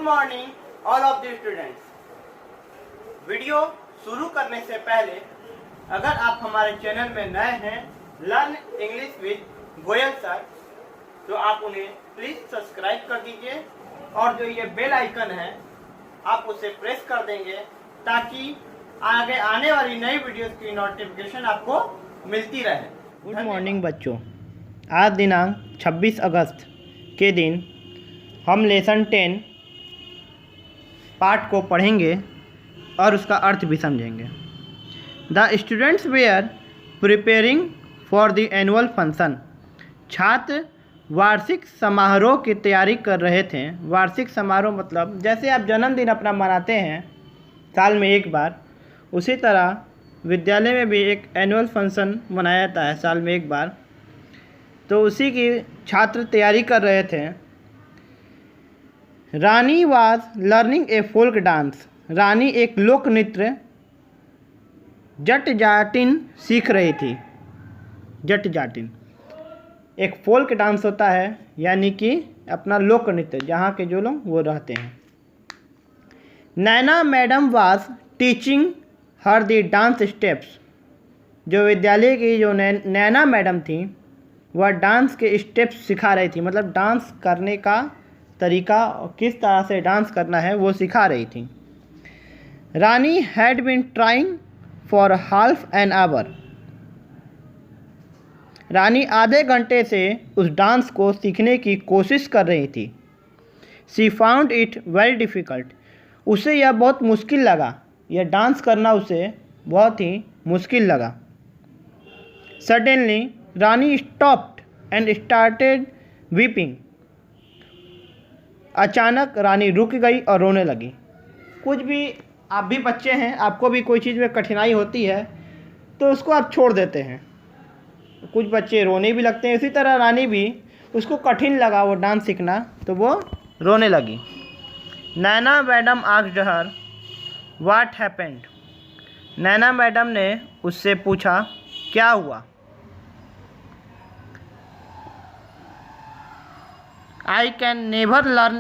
Morning all of the students. Video शुरू करने से पहले अगर आप हमारे चैनल में नए हैं learn English with Goyal sir, तो आप उन्हें प्लीज सब्सक्राइब कर दीजिए और जो ये बेल आइकन है आप उसे प्रेस कर देंगे ताकि आगे आने वाली नई वीडियोस की नोटिफिकेशन आपको मिलती रहे। गुड मॉर्निंग बच्चों, आज दिनांक 26 अगस्त के दिन हम लेसन 10 पार्ट को पढ़ेंगे और उसका अर्थ भी समझेंगे। The students were preparing for the annual function. छात्र वार्षिक समारोह की तैयारी कर रहे थे। वार्षिक समारोह मतलब जैसे आप जन्मदिन अपना मनाते हैं साल में एक बार, उसी तरह विद्यालय में भी एक एनुअल फंक्शन मनाया जाता है साल में एक बार। तो उसी की छात्र तैयारी कर रहे थे। Rani was learning a folk dance. Rani एक लोक नृत्य जट जाटिन सीख रही थी। जट जाटिन एक फोल्क डांस होता है, यानी कि अपना लोक नृत्य जहाँ के जो लोग वो रहते हैं। Naina madam was teaching her the dance steps. जो विद्यालय की जो नैना मैडम थी वह डांस के स्टेप्स सिखा रही थी, मतलब डांस करने का तरीका और किस तरह से डांस करना है वो सिखा रही थी। Rani had been trying for half an hour. Rani आधे घंटे से उस डांस को सीखने की कोशिश कर रही थी। She found it very difficult. उसे यह बहुत मुश्किल लगा, यह डांस करना उसे बहुत ही मुश्किल लगा। Suddenly Rani stopped and started weeping. अचानक रानी रुक गई और रोने लगी। कुछ भी आप भी बच्चे हैं, आपको भी कोई चीज़ में कठिनाई होती है तो उसको आप छोड़ देते हैं। कुछ बच्चे रोने भी लगते हैं, इसी तरह रानी भी उसको कठिन लगा वो डांस सीखना तो वो रोने लगी। Naina madam asked her what happened. Naina madam ने उससे पूछा क्या हुआ। I can never learn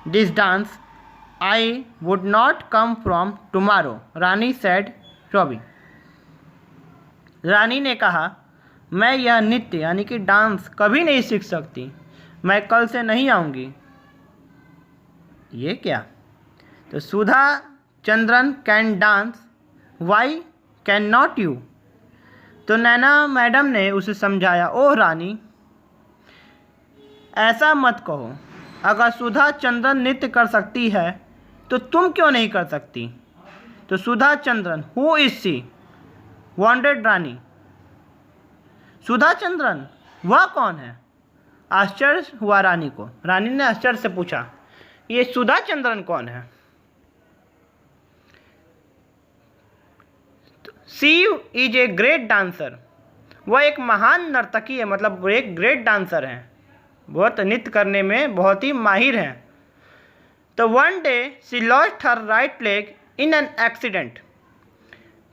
this dance. I would not come from tomorrow, Rani said Robbie. Rani ने कहा मैं यह नृत्य यानी कि डांस कभी नहीं सीख सकती, मैं कल से नहीं आऊँगी। ये क्या? तो Sudha Chandran can dance, why can not you. तो नैना मैडम ने उसे समझाया, ओह रानी ऐसा मत कहो, अगर सुधा चंद्रन नृत्य कर सकती है तो तुम क्यों नहीं कर सकती। तो Sudha Chandran who is she wanted Rani. Sudha Chandran वह कौन है? आश्चर्य हुआ रानी को। रानी ने आश्चर्य से पूछा ये सुधा चंद्रन कौन है। सी इज ए ग्रेट डांसर। वह एक महान नर्तकी है, मतलब वो एक ग्रेट डांसर हैं, बहुत नृत्य करने में बहुत ही माहिर हैं। तो one day she lost her right leg in an accident.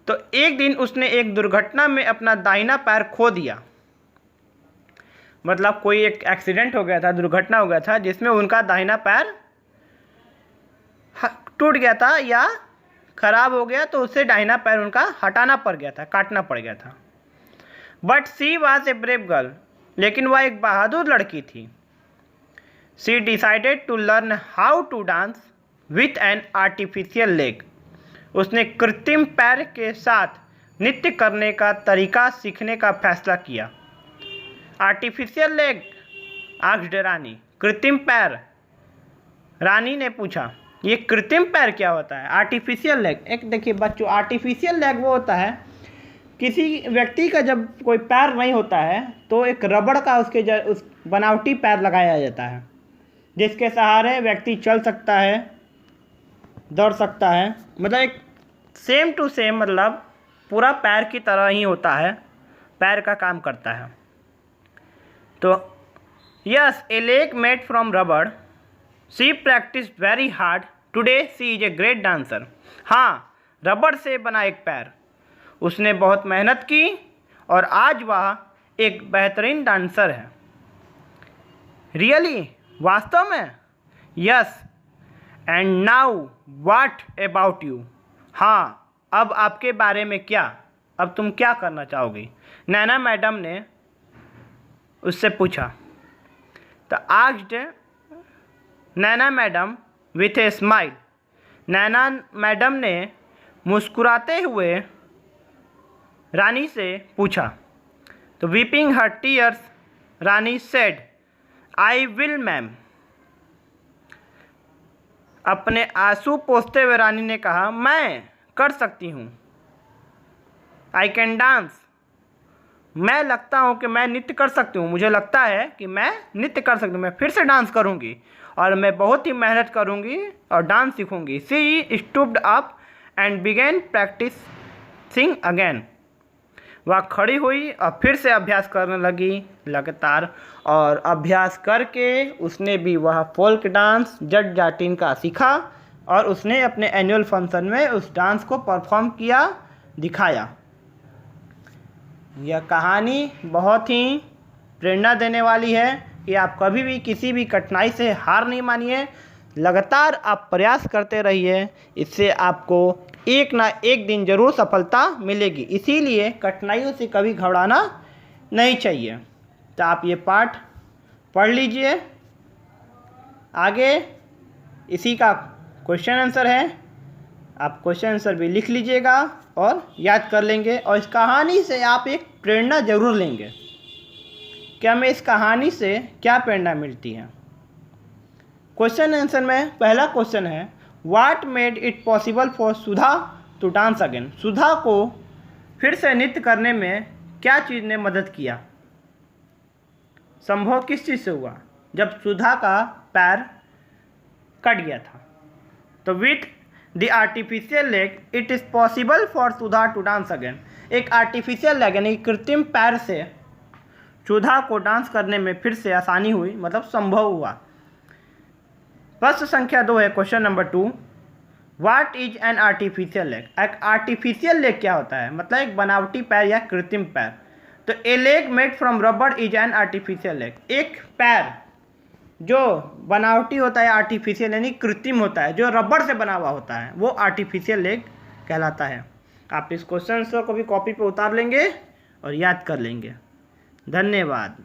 तो एक दिन उसने एक दुर्घटना में अपना दाहिना पैर खो दिया। मतलब कोई एक एक्सीडेंट हो गया था, दुर्घटना हो गया था जिसमें उनका दाहिना पैर टूट गया था या खराब हो गया, तो उससे दाहिना पैर उनका हटाना पड़ गया था, काटना पड़ गया था। But she was a brave girl. लेकिन वह एक बहादुर लड़की थी। She decided to learn how to dance with an artificial leg. उसने कृत्रिम पैर के साथ नृत्य करने का तरीका सीखने का फैसला किया। आर्टिफिशियल लेग आस्क्ड रानी। कृत्रिम पैर, रानी ने पूछा ये कृत्रिम पैर क्या होता है? आर्टिफिशियल लेग, एक देखिए बच्चों, आर्टिफिशियल लेग वो होता है किसी व्यक्ति का जब कोई पैर नहीं होता है तो एक रबड़ का उस बनावटी पैर लगाया जाता है जिसके सहारे व्यक्ति चल सकता है, दौड़ सकता है, मतलब एक सेम टू सेम, मतलब पूरा पैर की तरह ही होता है, पैर का काम करता है। तो yes a leg made from rubber. She practise very hard. Today she is a great dancer. हाँ, रबड़ से बना एक पैर, उसने बहुत मेहनत की और आज वह एक बेहतरीन डांसर है। रियली, वास्तव में? Yes, and now what about you, हाँ अब आपके बारे में क्या, अब तुम क्या करना चाहोगी, नैना मैडम ने उससे पूछा। तो asked Naina madam with a smile, Naina madam ने मुस्कुराते हुए रानी से पूछा। तो weeping her tears Rani said, I will ma'am, अपने आंसू पोंछते हुए रानी ने कहा, मैं कर सकती हूँ। आई कैन डांस, मैं लगता हूँ कि मैं नृत्य कर सकती हूँ, मुझे लगता है कि मैं नृत्य कर सकती हूँ, मैं फिर से डांस करूँगी और मैं बहुत ही मेहनत करूँगी और डांस सीखूँगी। She stooped up and began practising again, वह खड़ी हुई और फिर से अभ्यास करने लगी लगातार, और अभ्यास करके उसने भी वह फोल्क डांस जट जाटिन का सीखा और उसने अपने एनुअल फंक्शन में उस डांस को परफॉर्म किया, दिखाया। यह कहानी बहुत ही प्रेरणा देने वाली है कि आप कभी भी किसी भी कठिनाई से हार नहीं मानिए, लगातार आप प्रयास करते रहिए, इससे आपको एक ना एक दिन ज़रूर सफलता मिलेगी। इसीलिए कठिनाइयों से कभी घबराना नहीं चाहिए। तो आप ये पाठ पढ़ लीजिए, आगे इसी का क्वेश्चन आंसर है, आप क्वेश्चन आंसर भी लिख लीजिएगा और याद कर लेंगे, और इस कहानी से आप एक प्रेरणा ज़रूर लेंगे कि हमें इस कहानी से क्या प्रेरणा मिलती है। क्वेश्चन आंसर में पहला क्वेश्चन है, what made it possible for Sudha to dance again, Sudha को फिर से नृत्य करने में क्या चीज़ ने मदद किया, संभव किस चीज़ से हुआ, जब सुधा का पैर कट गया था। तो with the artificial leg it is possible for Sudha to dance again, एक आर्टिफिशियल लेग यानी कृत्रिम पैर से सुधा को डांस करने में फिर से आसानी हुई, मतलब संभव हुआ। प्रश्न संख्या 2 है, question number 2, what is an artificial leg, एक आर्टिफिशियल लेग क्या होता है, मतलब एक बनावटी पैर या कृत्रिम पैर। तो a leg made from rubber is an artificial leg, एक पैर जो बनावटी होता है, आर्टिफिशियल यानी कृत्रिम होता है, जो रबर से बना हुआ होता है, वो आर्टिफिशियल लेग कहलाता है। आप इस क्वेश्चन को भी कॉपी पे उतार लेंगे और याद कर लेंगे। धन्यवाद।